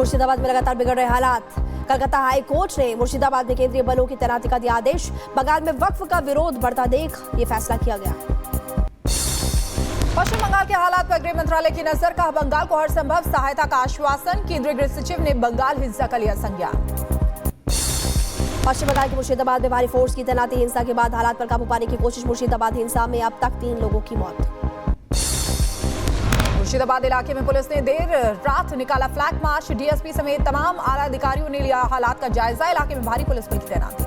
मुर्शिदाबाद में लगातार बिगड़ रहे हालात। कलकत्ता हाई कोर्ट ने मुर्शिदाबाद में केंद्रीय बलों की तैनाती का दिया आदेश। बंगाल में वक्फ का विरोध बढ़ता देख ये फैसला किया गया। पश्चिम बंगाल के हालात पर गृह मंत्रालय की नजर। कहा बंगाल को हर संभव सहायता का आश्वासन। केंद्रीय गृह सचिव ने बंगाल हिंसा का लिया संज्ञान। पश्चिम बंगाल के मुर्शिदाबाद में भारी फोर्स की तैनाती। हिंसा के बाद हालात पर काबू पाने की कोशिश। मुर्शिदाबाद हिंसा में अब तक 3 लोगों की मौत। मुर्शिदाबाद इलाके में पुलिस ने देर रात निकाला फ्लैग मार्च। डीएसपी समेत तमाम आला अधिकारियों ने लिया हालात का जायजा। इलाके में भारी पुलिस बल की तैनाती।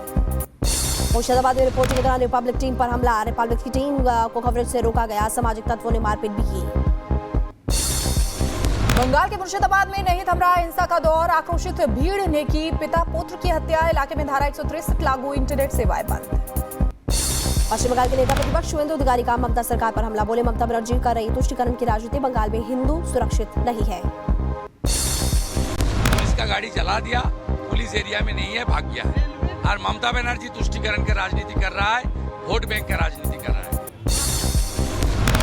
मुर्शिदाबाद में रिपोर्टिंग के दौरान रिपब्लिक टीम पर हमला। रिपब्लिक की टीम को कवरेज से रोका गया। सामाजिक तत्वों ने मारपीट भी की। बंगाल के मुर्शिदाबाद में नहीं थम रहा हिंसा का दौर। आक्रोशित भीड़ ने की पिता पुत्र की हत्या। इलाके में धारा 163 लागू। इंटरनेट सेवाएं बंद। पश्चिम बंगाल के नेता प्रतिपक्ष शुवेंदु अधिकारी का ममता सरकार पर हमला। बोले ममता बनर्जी कर रही तुष्टीकरण की राजनीति। बंगाल में हिंदू सुरक्षित नहीं है। पुलिस का गाड़ी चला दिया, पुलिस एरिया में नहीं है, भाग गया है। और ममता बनर्जी तुष्टीकरण की राजनीति कर रहा है, वोट बैंक की राजनीति कर रहा है।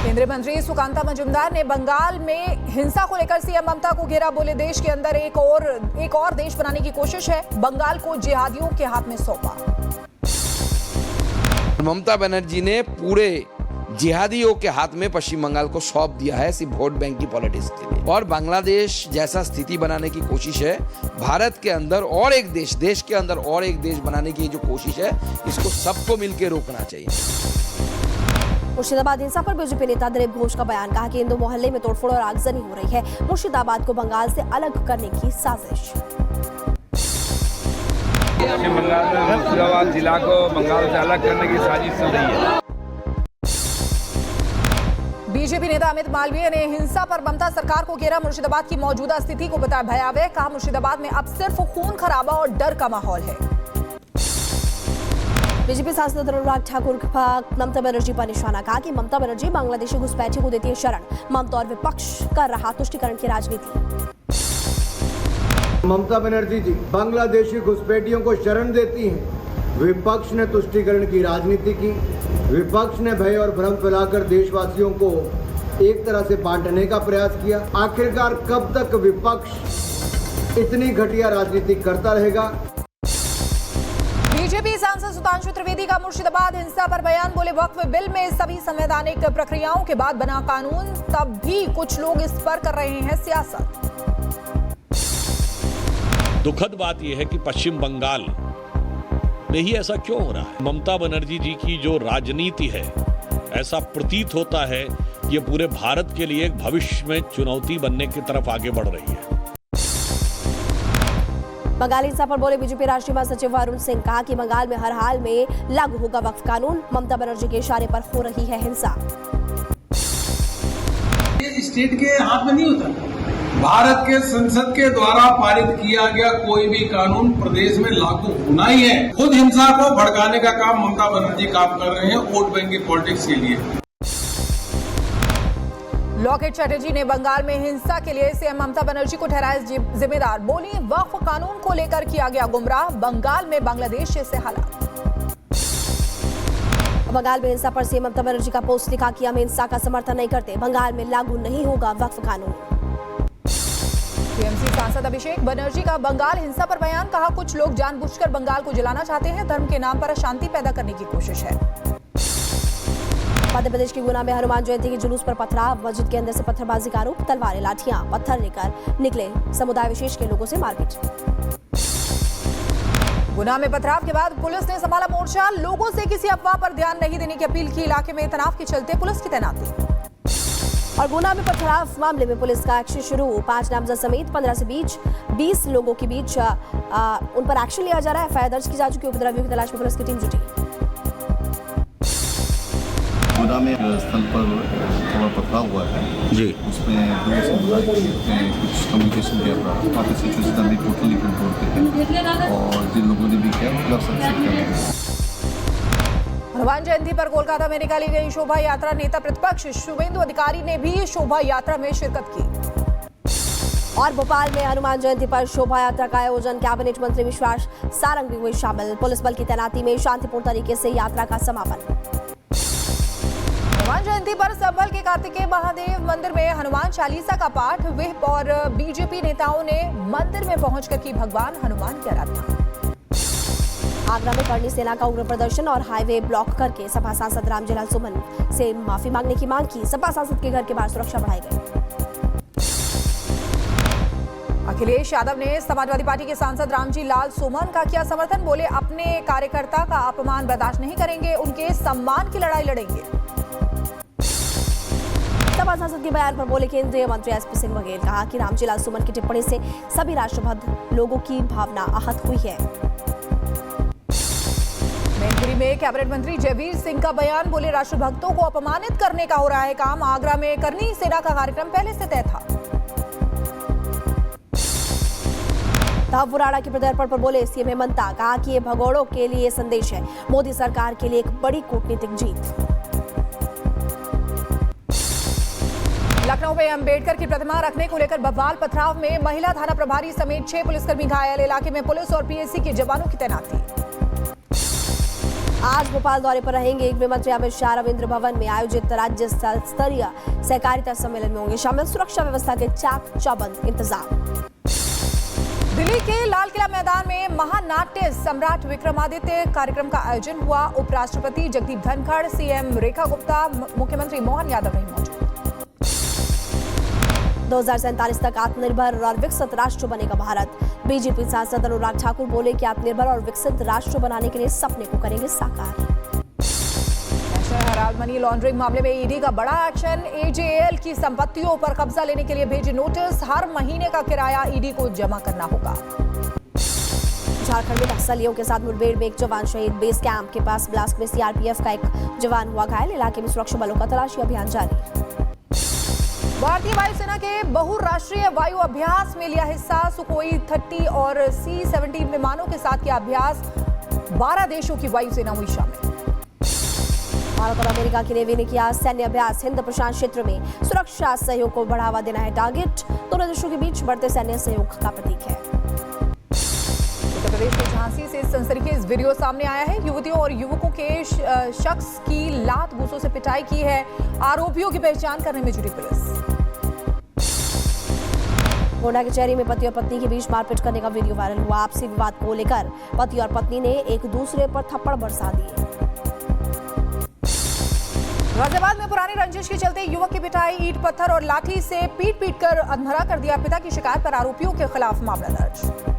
केंद्रीय मंत्री सुकांता मजूमदार ने बंगाल में हिंसा को लेकर सीएम ममता को घेरा। बोले देश के अंदर एक और देश बनाने की कोशिश है। बंगाल को जिहादियों के हाथ में सौंपा। ममता बनर्जी ने पूरे जिहादियों के हाथ में पश्चिम बंगाल को सौंप दिया है, सिर्फ वोट बैंक की पॉलिटिक्स के लिए। और बांग्लादेश जैसा स्थिति बनाने की कोशिश है। भारत के अंदर और एक देश के अंदर और एक देश बनाने की जो कोशिश है, इसको सबको मिलकर रोकना चाहिए। मुर्शिदाबाद हिंसा पर बीजेपी नेता दिलीप घोष का बयान। कहा कि हिंदू मोहल्ले में तोड़फोड़ और आगजनी हो रही है। मुर्शिदाबाद को बंगाल से अलग करने की साजिश। पश्चिम बंगाल में मुर्शिदाबाद जिला को बंगाल से अलग करने की साजिश चल रही है। बीजेपी नेता अमित मालवीय ने हिंसा पर ममता सरकार को घेरा। मुर्शिदाबाद की मौजूदा स्थिति को बताया भयावह। कहा मुर्शिदाबाद में अब सिर्फ खून खराबा और डर का माहौल है। बीजेपी सांसद अनुराग ठाकुर का ममता बनर्जी पर निशाना। कहा कि ममता बनर्जी बांग्लादेशी घुसपैठियों को देती है शरण। ममता और विपक्ष कर रहा तुष्टीकरण की राजनीति। ममता बनर्जी जी बांग्लादेशी घुसपैठियों को शरण देती हैं। विपक्ष ने तुष्टीकरण की राजनीति की। विपक्ष ने भय और भ्रम फैलाकर देशवासियों को एक तरह से बांटने का प्रयास किया। आखिरकार कब तक विपक्ष इतनी घटिया राजनीति करता रहेगा? बीजेपी सांसद सुधांशु त्रिवेदी का मुर्शिदाबाद हिंसा पर बयान। बोले वक्फ बिल में सभी संवैधानिक प्रक्रियाओं के बाद बना कानून, तब भी कुछ लोग इस पर कर रहे हैं सियासत। दुखद बात यह है कि पश्चिम बंगाल में ही ऐसा क्यों हो रहा है। ममता बनर्जी जी की जो राजनीति है, ऐसा प्रतीत होता है ये पूरे भारत के लिए एक भविष्य में चुनौती बनने की तरफ आगे बढ़ रही है। बंगाल हिंसा पर बोले बीजेपी राष्ट्रीय महासचिव वरुण सिंह। कहा कि बंगाल में हर हाल में लागू होगा वक्फ कानून। ममता बनर्जी के इशारे पर हो रही है हिंसा। ये स्टेट के हाथ में नहीं होता। भारत के संसद के द्वारा पारित किया गया कोई भी कानून प्रदेश में लागू होना ही है। खुद हिंसा को भड़काने का काम ममता बनर्जी काम कर रहे हैं वोट बैंक की पॉलिटिक्स के लिए। लॉकेट चैटर्जी ने बंगाल में हिंसा के लिए सीएम ममता बनर्जी को ठहराया जिम्मेदार। बोली वक्फ कानून को लेकर किया गया गुमराह। बंगाल में बांग्लादेश जैसे हालात। बंगाल में हिंसा पर सीएम ममता बनर्जी का पोस्ट लिखा कि हम हिंसा का समर्थन नहीं करते। बंगाल में लागू नहीं होगा वक्फ कानून। टीएमसी सांसद अभिषेक बनर्जी का बंगाल हिंसा पर बयान। कहा कुछ लोग जानबूझकर बंगाल को जलाना चाहते हैं। धर्म के नाम पर अशांति पैदा करने की कोशिश है। मध्य प्रदेश के गुना में हनुमान जयंती के जुलूस पर पथराव। मस्जिद के अंदर से पत्थरबाजी का आरोप। तलवारें, लाठियां, पत्थर लेकर निकले समुदाय विशेष के लोगों से मारपीट। गुना में पथराव के बाद पुलिस ने संभाला मोर्चा। लोगों से किसी अफवाह पर ध्यान नहीं देने की अपील की। इलाके में तनाव के चलते पुलिस की तैनाती। और गुना में पथराव मामले में पुलिस का एक्शन शुरू। 5 नामजद समेत 15 से 20 लोगों के बीच उन पर एक्शन लिया जा रहा है। एफआईआर दर्ज की जा चुकी है। उपद्रवियों की तलाश में पुलिस की टीम जुटी। गुना में स्थल पर थोड़ा पथराव हुआ है जी। उसमें दो समुदाय के कुछ कम्युनिकेशन गैप रहा। वहाँ पे सिचुएशन अभी टोटली कंट्रोल पे है और जिन लोगों ने भी किया पूरा सक्सेस किया। हनुमान जयंती पर कोलकाता में निकाली गई शोभा यात्रा। नेता प्रतिपक्ष शुवेंदु अधिकारी ने भी शोभा यात्रा में शिरकत की। और भोपाल में हनुमान जयंती पर शोभा यात्रा का आयोजन। कैबिनेट मंत्री विश्वास सारंग भी हुए शामिल। पुलिस बल की तैनाती में शांतिपूर्ण तरीके से यात्रा का समापन। हनुमान जयंती पर संभल के कार्तिकेय महादेव मंदिर में हनुमान चालीसा का पाठ। विप और बीजेपी नेताओं ने मंदिर में पहुंचकर की भगवान हनुमान की आराधना। आगरा में करनी सेना का उग्र प्रदर्शन और हाईवे ब्लॉक करके सपा सांसद रामजीलाल सुमन से माफी मांगने की मांग की। सपा सांसद के घर के बाहर सुरक्षा बढ़ाई गई। अखिलेश यादव ने समाजवादी पार्टी के सांसद रामजीलाल सुमन का किया समर्थन। बोले अपने कार्यकर्ता का अपमान बर्दाश्त नहीं करेंगे, उनके सम्मान की लड़ाई लड़ेंगे। सपा सांसद के बयान पर बोले केंद्रीय मंत्री एसपी सिंह बघेल। कहा कि रामजीलाल सुमन की टिप्पणी से सभी राष्ट्रभक्त लोगों की भावना आहत हुई है। मैनपुरी में कैबिनेट मंत्री जयवीर सिंह का बयान। बोले राष्ट्रभक्तों को अपमानित करने का हो रहा है काम। आगरा में करनी सेना का कार्यक्रम पहले से तय था। बुराड़ा के प्रत्यर्पण पर बोले सीएम हेमंत। कहा कि ये भगोड़ों के लिए संदेश है, मोदी सरकार के लिए एक बड़ी कूटनीतिक जीत। लखनऊ में अंबेडकर की प्रतिमा रखने को लेकर बवाल पथराव में महिला थाना प्रभारी समेत 6 पुलिसकर्मी घायल। इलाके में पुलिस और पीएससी के जवानों की तैनाती। आज भोपाल दौरे पर रहेंगे गृह मंत्री अमित शाह। रविंद्र भवन में आयोजित राज्य स्तरीय सहकारिता सम्मेलन में होंगे शामिल। सुरक्षा व्यवस्था के चाक चौबंद इंतजाम। दिल्ली के लाल किला मैदान में महानाट्य सम्राट विक्रमादित्य कार्यक्रम का आयोजन हुआ। उपराष्ट्रपति जगदीप धनखड़, सीएम रेखा गुप्ता, मुख्यमंत्री मोहन यादव रहे मौजूद। 2047 तक आत्मनिर्भर और विकसित राष्ट्र बनेगा भारत। बीजेपी सांसद अनुराग ठाकुर बोले कि आत्मनिर्भर और विकसित राष्ट्र बनाने के लिए सपने को करेंगे साकार। नेशनल हेराल्ड मनी लॉन्ड्रिंग मामले में ईडी का बड़ा एक्शन। एजेएल की संपत्तियों पर कब्जा लेने के लिए भेजे नोटिस। हर महीने का किराया ईडी को जमा करना होगा। झारखंड में नक्सलियों के साथ मुठभेड़ में एक जवान शहीद। बेस कैंप के पास ब्लास्ट में सीआरपीएफ का एक जवान हुआ घायल। इलाके में सुरक्षा बलों का तलाशी अभियान जारी। भारतीय वायुसेना के बहुराष्ट्रीय वायु अभ्यास में लिया हिस्सा। सुखोई 30 और C-17 विमानों के साथ किया अभ्यास। 12 देशों की वायुसेना हुई शामिल। भारत और अमेरिका की नेवी ने किया सैन्य अभ्यास। हिंद प्रशांत क्षेत्र में सुरक्षा सहयोग को बढ़ावा देना है टारगेट। दोनों देशों के बीच बढ़ते सैन्य सहयोग का प्रतीक है। उत्तर प्रदेश के झांसी से सनसनीखेज वीडियो सामने आया है। युवतियों और युवकों के शख्स की लात घूंसों से पिटाई की है। आरोपियों की पहचान करने में जुटी पुलिस। गोंडा के चेहरी में पति और पत्नी के बीच मारपीट करने का वीडियो वायरल हुआ। आपसी विवाद को लेकर पति और पत्नी ने एक दूसरे पर थप्पड़ बरसा दिए। गाजियाबाद में पुरानी रंजिश के चलते युवक की पिटाई। ईंट पत्थर और लाठी से पीट कर अंधरा कर दिया। पिता की शिकायत पर आरोपियों के खिलाफ मामला दर्ज।